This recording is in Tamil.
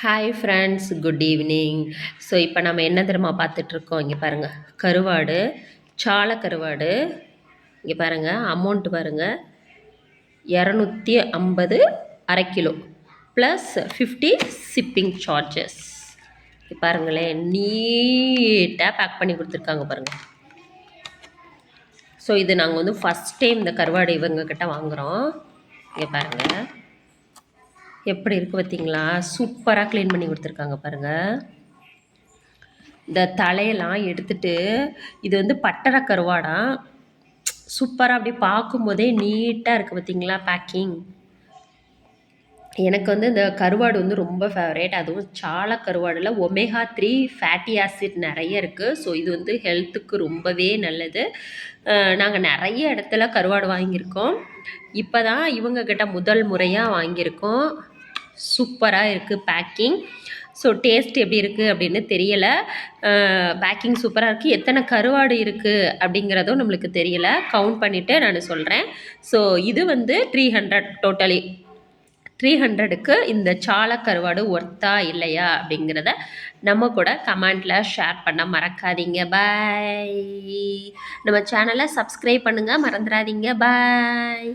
Hi friends, good evening. So இப்போ நம்ம என்ன தெரியுமா பார்த்துட்ருக்கோம்? இங்கே பாருங்கள், கருவாடு, சால கருவாடு. இங்கே பாருங்கள், அமௌண்ட்டு பாருங்கள், 250 அரை கிலோ ப்ளஸ் 50 ஷிப்பிங் சார்ஜஸ். பாருங்களேன், நீட்டாக பேக் பண்ணி கொடுத்துருக்காங்க பாருங்கள். ஸோ இது நாங்கள் வந்து ஃபஸ்ட் டைம் இந்த கருவாடு இவங்கக்கிட்ட வாங்குகிறோம். இங்கே பாருங்கள் எப்படி இருக்குது பார்த்தீங்களா? சூப்பராக க்ளீன் பண்ணி கொடுத்துருக்காங்க பாருங்கள். இந்த தலையெல்லாம் எடுத்துட்டு, இது வந்து பட்டறை கருவாடா, சூப்பராக அப்படி பார்க்கும்போதே நீட்டாக இருக்குது பார்த்தீங்களா பேக்கிங். எனக்கு வந்து இந்த கருவாடு வந்து ரொம்ப ஃபேவரேட். அதுவும் சால கருவாடில் ஒமேகா 3 ஃபேட்டி ஆசிட் நிறைய இருக்குது. ஸோ இது வந்து ஹெல்த்துக்கு ரொம்பவே நல்லது. நாங்கள் நிறைய இடத்துல கருவாடு வாங்கியிருக்கோம். இப்போ தான் இவங்கக்கிட்ட முதல் முறையாக வாங்கியிருக்கோம். சூப்பராக இருக்குது பேக்கிங். ஸோ டேஸ்ட் எப்படி இருக்குது அப்படின்னு தெரியலை. பேக்கிங் சூப்பராக இருக்குது. எத்தனை கருவாடு இருக்குது அப்படிங்கிறதும் நம்மளுக்கு தெரியலை. கவுண்ட் பண்ணிவிட்டு நான் சொல்கிறேன். ஸோ இது வந்து 300 டோட்டலி. 300க்கு இந்த சால கருவாடு ஒர்த்தா இல்லையா அப்படிங்கிறத நம்ம கூட கமெண்டில் ஷேர் பண்ண மறக்காதீங்க. பாய். நம்ம சேனலை சப்ஸ்கிரைப் பண்ணுங்கள், மறந்துடாதீங்க. பாய்.